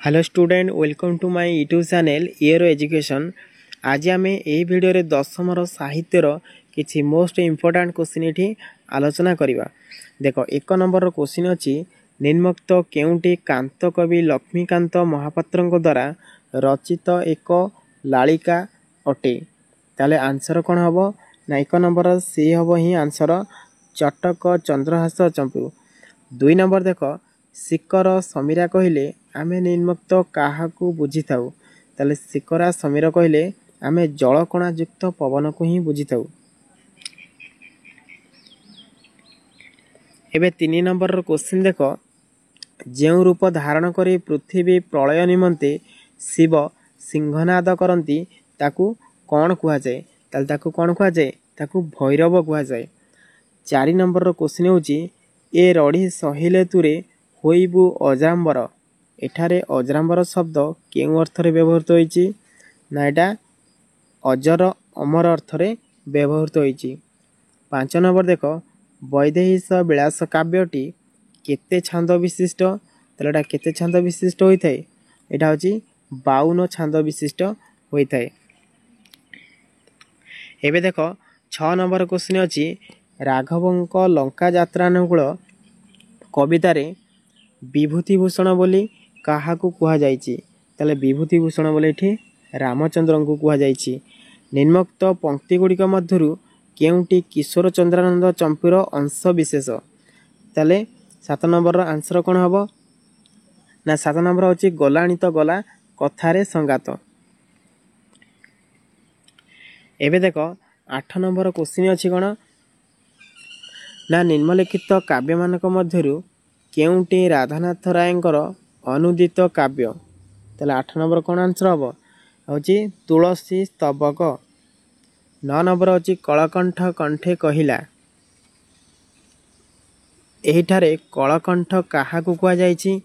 Hello student welcome to my YouTube channel year education. आज आम यही भिडियो दशम साहित्यर किसी मोस्ट इम्पोर्टाट क्वेश्चन ये आलोचना करवा। देख एक नंबर क्वेश्चन अच्छी निम्नोक्त केउटी कांत कवि लक्ष्मीकांत महापात्र द्वारा रचित एक लालिका अटे। ताले आंसर कौन हम ना एक नंबर सी हम ही आंसर चटक चंद्रहास चंपू। दुई नंबर देख शिखर समीरा कहले आमे निम्नोक्त क्या बुझी थाउ। ताले शिखरा समीर कहले आमे जलकणा युक्त पवन को ही बुझी थाउ। एबे तीन नंबर क्वेश्चन देख जो रूप धारण करी पृथ्वी प्रलय निमंते शिव सिंहनाद करती ताकू कौन कह जाए। ताले ताकू कौन कह जाए ताकू भैरव कह जाए। चार नंबर क्वेश्चन होची ए रड़ी सहिले तुरे होइबु अजाम्बर। एठारे अजराम्बर शब्द केउ अर्थरे व्यवहृत होइची ना एटा अजर अमर अर्थरे व्यवहृत होइची। 5 नंबर देख वैदेहीश विलास काव्यटी केते छांद विशिष्ट। ताले एटा केते छांद विशिष्ट होइथाय एटा होची 52 छांद विशिष्ट होइथाय। एबे देख 6 नंबर क्वेश्चन अछि राघवंक लंका यात्रानुकूल कवितारे विभूतिभूषण बोली क्या कह जाइछि। ताले विभूतिभूषण बोले एठी रामचंद्र को कह जाइछि। निम्नोक्त पंक्ति गुड़िक मध्यरु केउटी किशोर चंद्रानंद चंपूर अंश विशेष। ताले 7 नंबर आंसर कौन हम ना 7 नंबर होची गलाणी तो गला कथारे संगात। एबे देख 8 नंबर क्वेश्चन अछि कोन ना निम्नलिखित काव्य मानक मध्यरु केउटी राधानाथ रायंकर अनुदित काव्य। ताले 8 नंबर कौन आंसर हम होची तुलसी स्तबक। 9 नंबर होची कलकंठ कंठे कहिला। एहिठारे कलकंठ क्या कह जाइछि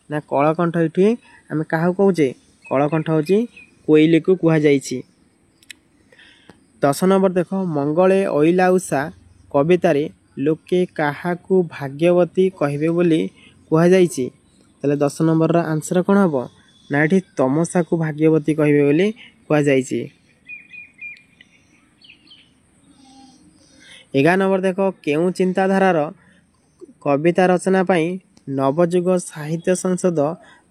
ना कलकंठ एठी आमे काहा कहूचे कलकंठ होची कोइली को कह जाइछि। 10 नंबर देख मंगले ओइला उषा कवितारे लोके काहाकू भाग्यवती कहबे बोली कह जाइछि। ताले 10 नंबर आंसर कौन हम ना एठी तमसा को भाग्यवती कहबे बोली कह जाइछि। 11 नंबर देख केउ चिंताधारार कविता रचना पाई नवजुग साहित्य संसद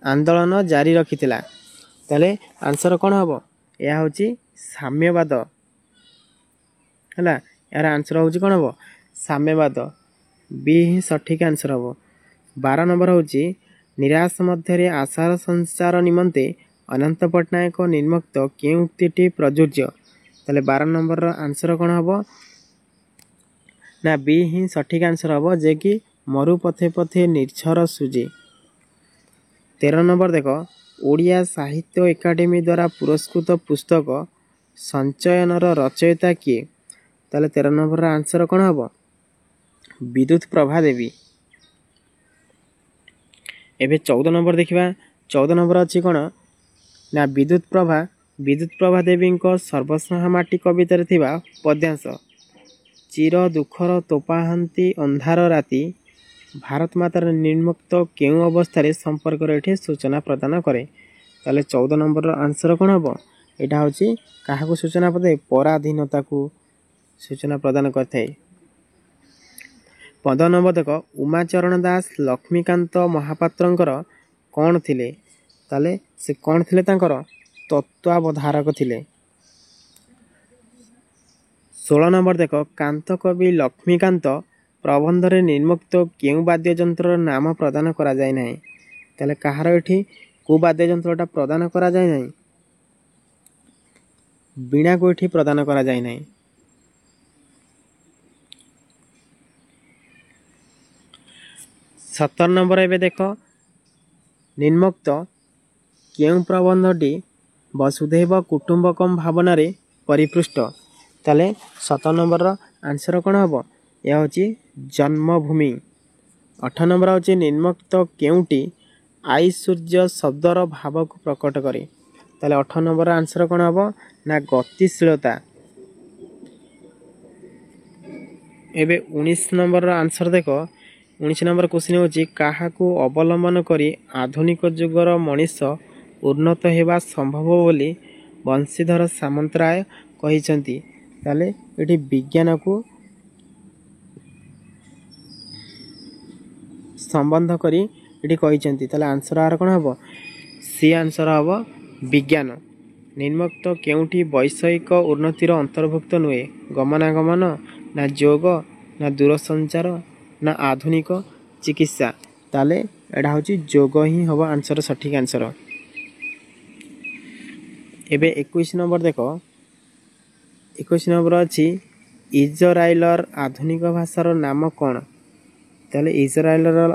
आंदोलन जारी रखिथिला। ताले आंसर कौन हम यह होची साम्यवाद है। यार आंसर होची कौन हम साम्यवाद बी ही सठिक आंसर हम। 12 नंबर होची निराश मध्य आशार संचार निमंते अनंत पट्टनायक निम्नोक्त के उक्तिटी प्रযোज्य। ताले 12 नंबर आंसर कौन हम ना बी ही सठिक आंसर हम जे कि मरु पथे पथे निर्झर सूजी। 13 नंबर देख ओडिया साहित्य एकाडेमी द्वारा पुरस्कृत पुस्तक संचयनर रचयिता किए। ताले 13 नंबर आंसर कौन हम विद्युत प्रभा देवी। एबे 14 नंबर देखिबा 14 नंबर अछि कोन ना विद्युत प्रभा देवी सर्वस्नेहा माटी कवितार थिबा पद्यांश चिर दुखर तोपाहांती अंधार राति भारत मातार निम्नोक्त केउ अवस्था संपर्क एठी सूचना प्रदान करे। ताले 14 नंबर आंसर कौन हम एटा होची काहाकू सूचना प्रदान पराधीनता को सूचना प्रदान करथाय। 15 नंबर देख उमाचरण दास लक्ष्मीकांत महापात्रंकर कौन थिले। ताले से कौन थिले तांकर तत्वावधारक थिले। 16 नंबर देख कांत कवि लक्ष्मीकांत प्रबंध रे निम्नोक्त केउ वाद्य यंत्र नाम प्रदान करा जाय नाही। ताले कहार एठी को वाद्य यंत्रटा प्रदान करा जाय नाही बीणा को एठी प्रदान करा जाय नाही। 17 नंबर एबे देख निम्नोक्त केउ प्रबंधटी वसुधैव कुटुंबकम भावना रे परिपृष्ट। ताले 17 नंबर आंसर कौन हम यह होची जन्मभूमि। 18 नंबर होची निम्नोक्त केउटी आई सूर्य शब्दर भाव को प्रकट करे। ताले 18 नंबर आंसर कौन हम ना गतिशीलता। एबे 19 नंबर आंसर देख 19 नंबर क्वेश्चन होची काहाकू अवलंबन करी आधुनिक जुगर मनीष उन्नत हेबा संभव बोली बंशीधर सामंतराय कहिसंती। ताले एठी विज्ञान को संबंध करी एठी कहिसंती। ताले आंसर आर कोन हबो सी आंसर हबो विज्ञान। निम्नोक्त केउठी वैषयिक उन्नतिर अंतर्भुक्त नुहे गमनागमन ना योग ना दूरसंचार ना आधुनिक चिकित्सा। ताले एडा होची योग ही हबो आंसर सठिक आंसर। एबे 21 नंबर देखो 21 नंबर अछि इजराइलर आधुनिक भाषार नाम कोन। ताले इजराइलर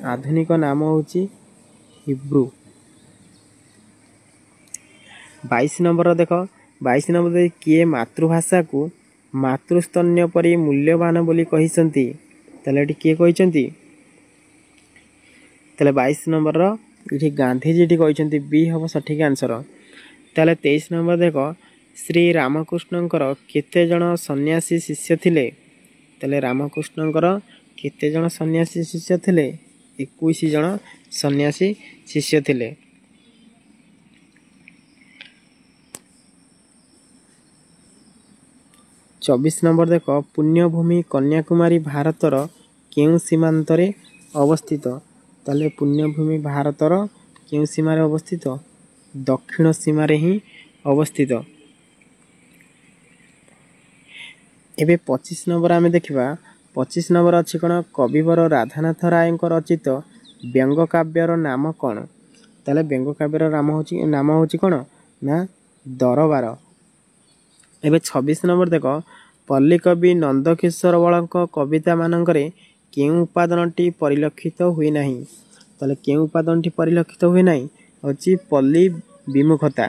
आधुनिक नाम होची हिब्रू। 22 नंबर देखो 22 नंबर किए मातृभाषा को मातृस्तन्य परि मूल्यवान बोली कहिसंती। ताले एठी किए कहिसंती ताले 22 नंबर इठी गांधीजी एठी कहिसंती बी हबो सठिक आंसर। ताले 23 नंबर देखो श्री रामकृष्णंकर केते जण सन्यासी शिष्य थिले। ताले रामकृष्णंकर केते जण सन्यासी शिष्य थिले 21 जण सन्यासी शिष्य थिले। 24 नंबर देखो पुण्यभूमि कन्याकुमारी भारतर केउ सीमांतरे अवस्थित। ताले पुण्यभूमि भारतर केउ सीमारे अवस्थित दक्षिण सीमारे ही अवस्थित। एबे 25 नंबर आमे देखिबा 25 नंबर अछि कोन कविवर राधानाथ राय रचित व्यंग काव्यर नाम कोन। ताले व्यंग काव्यर नाम होची कोन ना दरबार। एबे 26 नंबर देखो पल्ली कवि नंदकिशोर बळଙ୍କ कविता मानकरे केउ उपादानटी परिलक्षित हुई नाही। ताले केउ उपादानटी परिलक्षित हुई नाही होची पल्ली विमुखता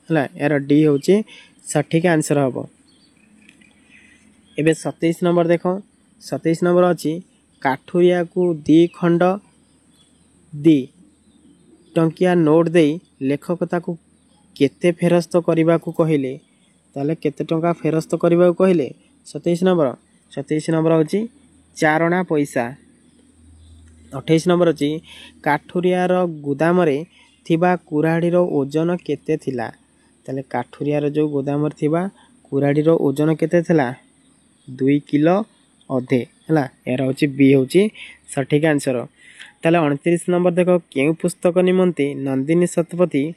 हला यार डी होची सठिक आंसर हबो। एबे 27 नंबर देखो 27 नंबर अछि काठुरिया को दी खंड दी टंकिया नोट दे लेखक ताकू केते फेरस्त करबा को कहिले। ताले केते टंका फेरस्त करबा को कहिले 27 नंबर होची 4 अना पैसा। 28 नंबर अछि काठुरिया रो गोदाम रे थिबा कुराडी रो ओजन केते थिला। ताले काठुरिया रो जो गोदाम रे थिबा कुराडी रो ओजन केते थिला 2 किलो अधे हला यार होची बी होची सठिक आंसर। ताले 29 नंबर देखो केउ पुस्तक निमंते नंदिनी शतपथी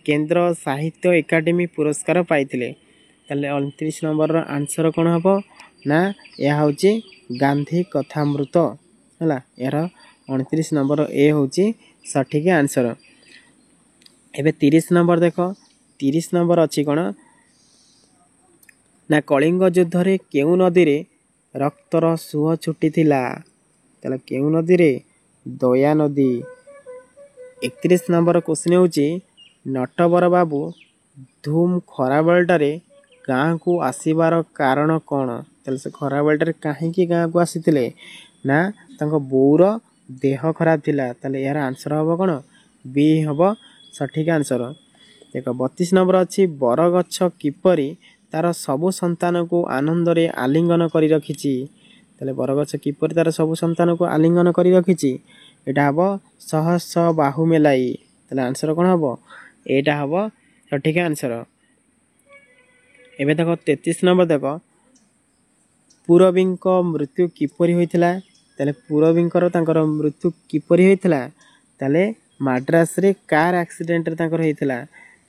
केंद्र साहित्य एकाडेमी पुरस्कार पाइथिले। ताले 29 नंबर रो आंसर कोन हबो ना या होची गांधी कथामृत हला यार 29 नंबर ए होची सठिक आंसर। एबे 30 नंबर देखो 30 नंबर अछि कोन ना कलिंग युद्ध रे केउ नदी रे रक्तर सुह छुटी थिला। ताले केउ नदी रे दया नदी। 31 नंबर क्वेश्चन होची नटवर बाबू धूम खरा बेलटारे गाँ को आसीबार कारण कोन। ताले से खरा बेलटारे काहे की गाँ को आसीथिले ना तांको बोउर देह खराब थिला। ताले यार आंसर हबो कोन बी हबो सठिक आंसर। देखो 32 नंबर अछि बरगछ किपरि तार सबु संतान को आनंद रे आलिंगन करी रखिछि। ताले बरगछ किपरि तार सबु संतान को आलिंगन करी रखिछि एटा हबो सहस बाहु मेलाई। ताले आंसर कोन हबो एटा हबो सठिक आंसर। एबे देखो 33 नंबर देखो पूरबींक मृत्यु किपरि होइथिला। ताले पूरबींकर तांकर मृत्यु किपरि होइथिला ताले माड्रास रे कार एक्सीडेंट रे तांकर होइथिला।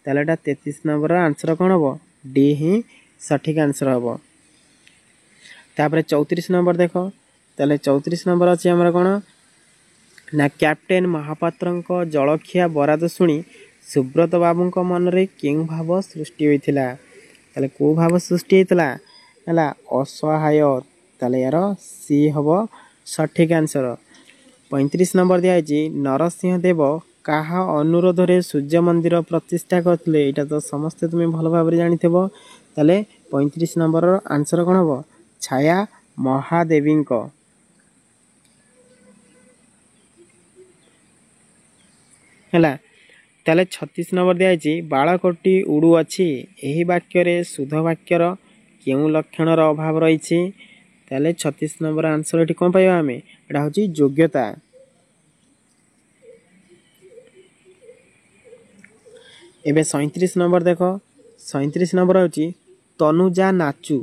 ताले एटा 33 नंबर आंसर कोन हबो डी ही सठिक आंसर हबो। तापरे 34 नंबर देखो ताले 34 नंबर अछि हमर कोन ना कैप्टेन महापात्रंक जलखिया बराद सुनी सुब्रत बाबूंक मन रे केउ भाव सृष्टि होइथिला। ताले को भाव सृष्टि होइथिला हला असहाय। ताले यार सी हबो सठिक आंसर। 35 नंबर दिया अछि नरसिंह देव काहा अनुरोध रे सूर्य मंदिर प्रतिष्ठा करथिले। एटा तो समस्त तुमे भलो भाबरे जानिथेबो। ताले 35 नंबर आंसर कोन हबो छाया महादेवींक। हला ताले 36 नंबर दिया अछि बाळकोटी उडू अछि एही वाक्य रे शुद्ध वाक्यर केउ लक्षण रो अभाव रहिछि। ताले 36 नंबर आंसर एटी कौन पाइबा आमे एटा होची योग्यता। एबे 37 नंबर देखो 37 नंबर होची तनुजा नाचू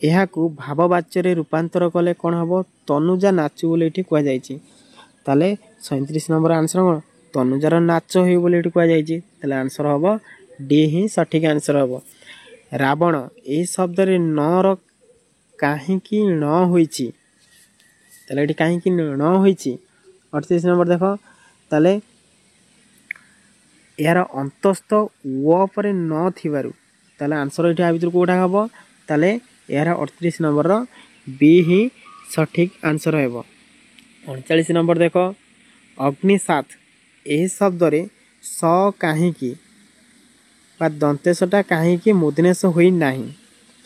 एहाकू भाववाच्य रे रूपांतर कले कोन हबो तनुजा नाचू बोले एठी कुआ जायछि। ताले 37 नंबर आंसर कोन तनुजार नाच होई बोले एठी कुआ जायछि। ताले आंसर हबो डी ही सठिक आंसर हबो। रावण ए शब्द रे न र काहे कि न होईछि ताले एठी काहे कि न होईछि 38 नंबर देखो ताले यार अंतस्थ व परे न थिबारु ताले आंसर एठी आ भितर कोठा हबो ताले यार 38 नंबर रो बी ही सठिक आंसर हेबो। 39 नंबर देखो अग्निसात ए शब्द रे स काहे कि बा दंतेशटा काहे कि मुदनेश होई नाही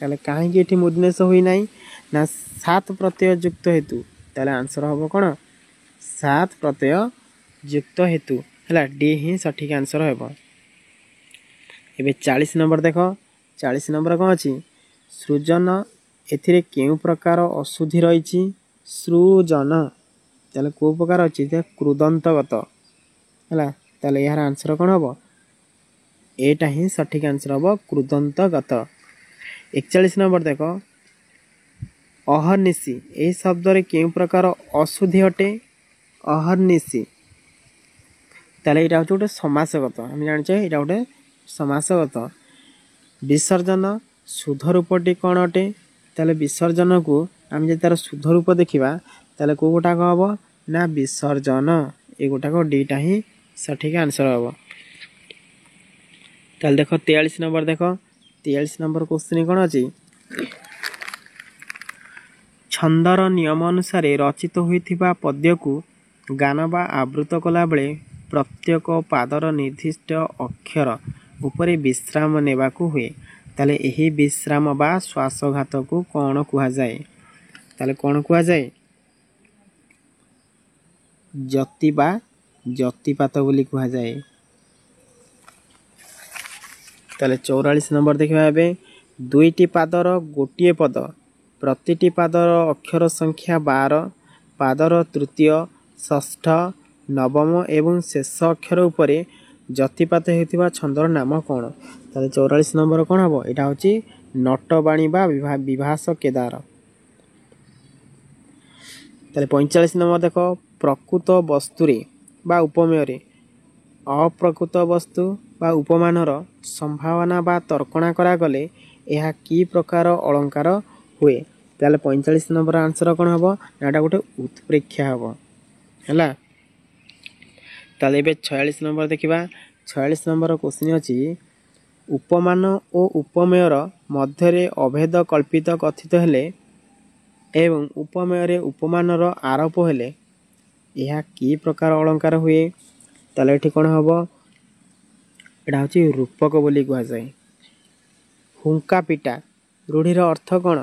ताले काहे कि एठी मुदनेश होई नाही ना सात प्रत्यय युक्त हेतु ताले आंसर हबो कोन सात प्रत्यय युक्त हेतु हला डी ही सठिक आंसर हेबो। एबे 40 नंबर देखो 40 नंबर कोन अछि सृजन एथिरे केउ प्रकार अशुद्धि रहिछि सृजन ताले को प्रकार अछि ते कृदंतगत हला ताले यार आंसर कोन हबो एटा ही सठिक आंसर हबो कृदंतगत। 41 नंबर देखो अहर्निशि ए शब्द रे केउ प्रकार अशुद्धि हटे अहर्निशि ताले एटा होटे समासगत हम जानि छै एटा होटे समासगत। विसर्जन शुद्ध रूपटी कोन हटे ताले विसर्जन को हम जे तार शुद्ध रूप देखिबा ताले को गोटा को हबो ना विसर्जन ए गोटा को डीटा ही सठिक आंसर हबो। ताले देखो 43 नंबर देखो 43 नंबर क्वेश्चन कोन अछि छंदर नियम अनुसार रचित होइथिबा पद्य को गान बा आवृत कला बेले प्रत्येक पादर निर्दिष्ट अक्षर उपरे विश्राम नेबाकू हुए ताले एही विश्राम बा श्वासघात को कोन कुहा जाए ताले कोन कुहा जाए जति बा जतिपात बोली कुहा जाए। ताले 44 नंबर देखिबा एबे दुईटी पादर गोटिए पद प्रतिटी पादर अक्षर संख्या 12 पादर तृतीय षष्ठ नवम एवं शेष अक्षर उपरे जतिपात हेतिबा छंदर नाम कोन ताले 44 नंबर कोन हबो एटा होची नटबाणी बा विभास केदार। ताले 45 नंबर देखो प्रकृत वस्तु रे बा उपमेय रे अप्रकृत वस्तु बा उपमानर संभावना बा तर्कणा करा गले एहा की प्रकार अलंकार हुए ताले 45 नंबर आंसर कोन हबो नाटा गोटे उत्प्रेक्षा हबो हला। ताले बे 46 नंबर देखिबा 46 नंबर क्वेश्चन अछि उपमान ओ उपमेयर मध्य रे अभेद कल्पित कथित हेले एवं उपमेय रे उपमानर आरोप हेले एहा की प्रकार अलंकार हुए ताले एठी कोन हबो एटा होची रूपक बोली कुहा जाय। हुंका पिटा रूढ़ीर अर्थ कोन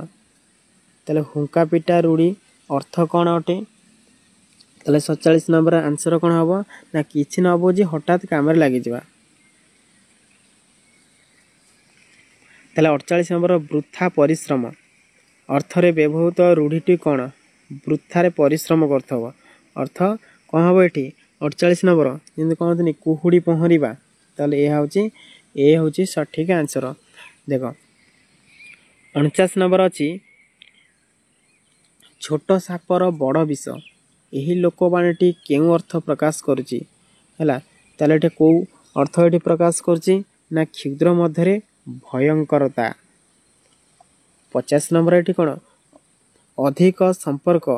ताले हुंका पिटा रूढ़ी अर्थ कोन अटे ताले 47 नंबर आंसर कोन हबो ना किछि न बुझी हठात काम रे लागि जिबा ताले 48 नंबर वृथा परिश्रम अर्थ रे व्यवहृत रूढ़ीटी कोन वृथा रे परिश्रम करथबो अर्थ कोन हबो एठी 48 नंबर जिंद कहतनी कुहुडी पहरिबा ताले ए होची सठिक आंसर। देखो 49 नंबर अछि छोट सापर बड़ विष एही लोकवाणीटी केउ अर्थ प्रकाश करूची हला ताले एठी को अर्थ एठी प्रकाश करूची ना क्षुद्र मध्य रे भयंकरता। 50 नंबर एठी कोन अधिक संपर्क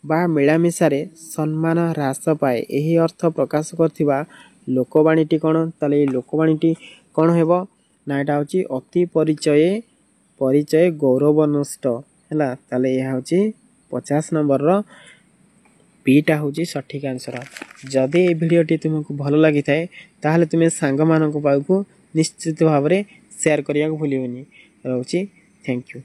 बा मिलामिशा रे सम्मान ह्रास पाए एही अर्थ प्रकाश करथिबा लोकवाणीटी कोन ताले लोकवाणीटी कोन हेबो ना एटा होची अति परिचय गौरव नष्ट हला ताले एहा होची 50 नंबर रो बीटा होची सठिक आंसर। जदि ए वीडियोटी तुमको भलो लागि थाए ताहले तुमे सांग मानको पाखु निश्चित भाबरे शेयर करिया को भूलियोनी रहउची। Thank you.